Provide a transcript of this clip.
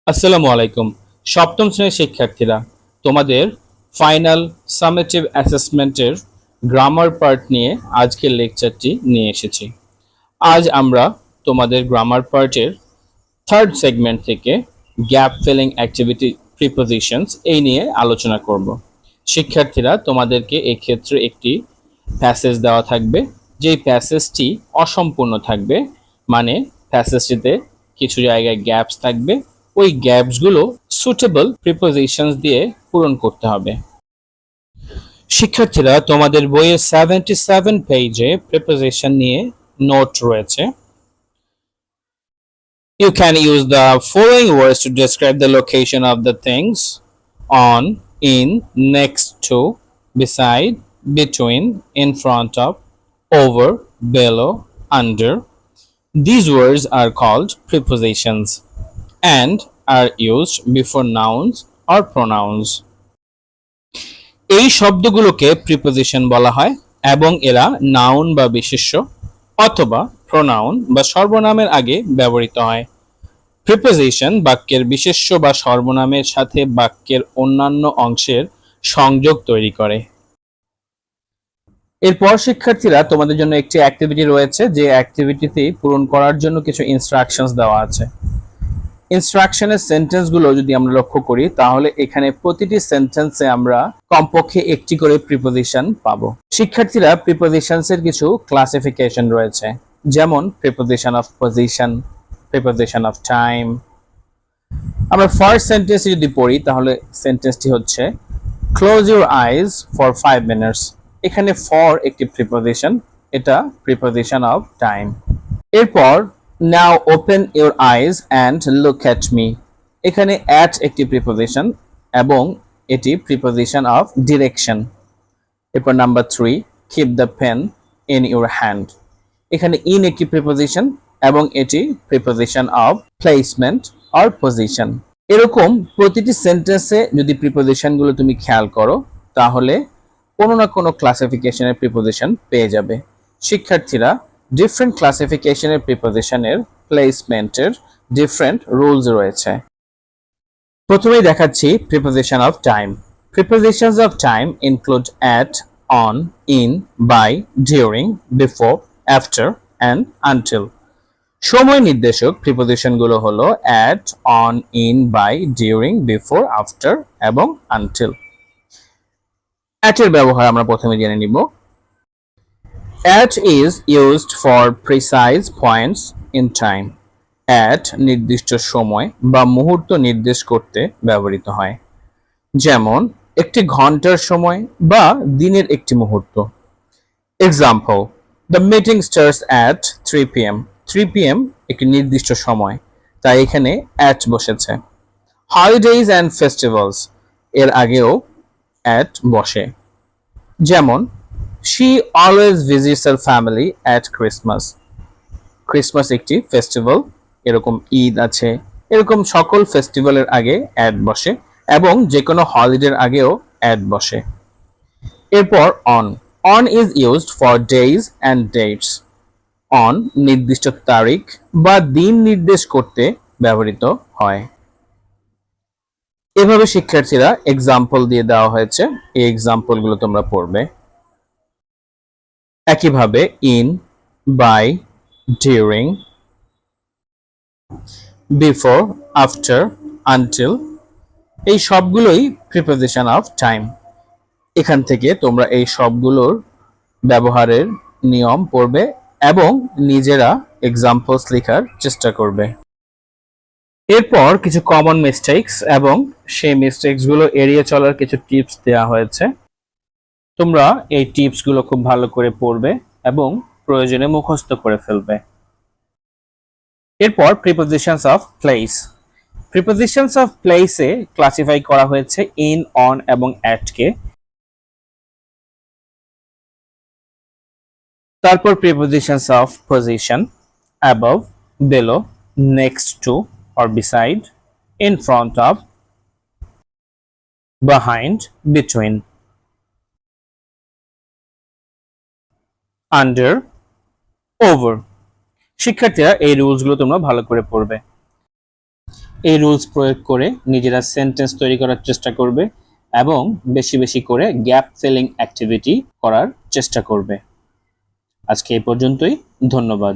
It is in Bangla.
আসসালামু আলাইকুম। সপ্তম শ্রেণীর শিক্ষার্থীরা, তোমাদের ফাইনাল সামেটিভ অ্যাসেসমেন্টের গ্রামার পার্ট নিয়ে আজকের লেকচারটি নিয়ে এসেছি। আজ আমরা তোমাদের গ্রামার পার্টের থার্ড সেগমেন্ট থেকে গ্যাপ ফিলিং অ্যাক্টিভিটি প্রিপোজিশনস এই নিয়ে আলোচনা করব। শিক্ষার্থীরা, তোমাদেরকে এই ক্ষেত্রে একটি প্যাসেজ দেওয়া থাকবে, যেই প্যাসেজটি অসম্পূর্ণ থাকবে, মানে প্যাসেজটিতে কিছু জায়গায় গ্যাপস থাকবে। ওই গ্যাপসগুলো সুটেবল প্রিপোজিশনস দিয়ে পূরণ করতে হবে। শিক্ষার্থীরা, তোমাদের বইয়ের 77 পেজে প্রিপোজিশন নিয়ে নোট রয়েছে। You can use the following words to describe the location of the things: on, in, next to, beside, between, in front of, over, below, under. These words are called prepositions and are used before nouns or pronouns. এই শব্দগুলোকে প্রিপোজিশন বলা হয় এবং এরা নাউন বা বিশেষ্য অথবা প্রোনাউন বা সর্বনামের আগে ব্যবহৃত হয়। প্রিপোজিশন বাক্যের বিশেষ্য বা সর্বনামের সাথে বাক্যের অন্যান্য অংশের সংযোগ তৈরি করে। এরপর শিক্ষার্থীরা, তোমাদের জন্য একটি অ্যাক্টিভিটি রয়েছে, যে অ্যাক্টিভিটিতে পূরণ করার জন্য কিছু ইনস্ট্রাকশনস দেওয়া আছে। ইনস্ট্রাকশনের সেন্টেন্সগুলো যদি আমরা লক্ষ্য করি, তাহলে এখানে প্রতিটি সেন্টেন্সে আমরা কমপক্ষে একটি করে প্রিপোজিশন পাবো। শিক্ষার্থীরা, প্রিপোজিশনসের কিছু ক্লাসিফিকেশন রয়েছে, যেমন preposition of position, preposition of time. আমরা ফার্স্ট সেন্টেন্স যদি পড়ি, তাহলে সেন্টেন্সটি হচ্ছে close your eyes for 5 minutes. এখানে ফর একটি প্রিপোজিশন, এটা প্রিপোজিশন অফ টাইম। এরপর now open your eyes and look at me, এখানে অ্যাট একটি প্রিপোজিশন এবং এটি প্রিপোজিশন অফ ডিরেকশন। এরপর number 3, keep the pen in your hand, এখানে ইন একটি প্রিপোজিশন এবং এটি preposition of placement or position. এরকম প্রতিটি সেন্টেন্সে যদি প্রিপোজিশনগুলো তুমি খেয়াল করো, তাহলে কোনো না কোনো ক্লাসিফিকেশনের প্রিপোজিশন পেয়ে যাবে। শিক্ষার্থীরা, ডিফারেন্ট ক্লাসিফিকেশনের প্রিপোজিশনের প্লেসমেন্টের ডিফারেন্ট রুলস রয়েছে। প্রথমেই দেখাচ্ছি preposition of time. Prepositions of time include at, on, in, by, during, before, after, and until. সময় নির্দেশক প্রিপোজিশনগুলো হলো at, on, in, by, during, before, after এবং until. at এর ব্যবহার আমরা প্রথমে জেনে নিব। At is used for precise points in time. At নির্দিষ্ট সময় বা মুহূর্ত নির্দেশ করতে ব্যবহৃত হয়, যেমন একটি ঘন্টার সময় বা দিনের একটি মুহূর্ত। Example, the meeting starts at 3 p.m. 3 p.m. একটি নির্দিষ্ট সময়, তাই এখানে অ্যাট বসেছে। হলিডেজ অ্যান্ড ফেস্টিভ্যালস, এর আগেও অ্যাট বসে, যেমন she always visits her family at Christmas. Christmas একটি ফেস্টিভ্যাল, এরকম ঈদ আছে, এরকম সকল ফেস্টিভ্যালের আগে অ্যাট বসে এবং যে কোনো হলিডের আগেও অ্যাট বসে। এরপর on. On is used for days and dates. On নির্দিষ্ট তারিখ বা দিন নির্দেশ করতে ব্যবহৃত হয়। এভাবে শিক্ষার্থীরা এক্সাম্পল দিয়ে দেওয়া হয়েছে, এই এক্সাম্পলগুলো তোমরা পড়বে। একইভাবে in, by, during, before, after, until, এই সবগুলোই প্রিপোজিশন অফ টাইম। এখান থেকে তোমরা এই সবগুলোর ব্যবহারের নিয়ম পড়বে এবং নিজেরা এক্সাম্পলস লেখার চেষ্টা করবে। এরপর কিছু কমন মিস্টেকস এবং সেই মিস্টেকসগুলো এড়িয়ে চলার কিছু টিপস দেওয়া হয়েছে। তোমরা এই টিপসগুলো খুব ভালো করে পড়বে এবং প্রয়োজনে মুখস্থ করে ফেলবে। এরপর prepositions of place. Prepositions of প্লেসে ক্লাসিফাই করা হয়েছে ইন, অন এবং অ্যাট কে। তারপর prepositions of position, above, below, next to or beside, in front of, behind, between, under, over. শিক্ষার্থীরা, এই রুলসগুলো তোমরা ভালো করে পড়বে। এই রুলস প্রয়োগ করে নিজেরা সেন্টেন্স তৈরি করার চেষ্টা করবে এবং বেশি বেশি করে গ্যাপ ফিলিং অ্যাক্টিভিটি করার চেষ্টা করবে। আজকে এই পর্যন্তই, ধন্যবাদ।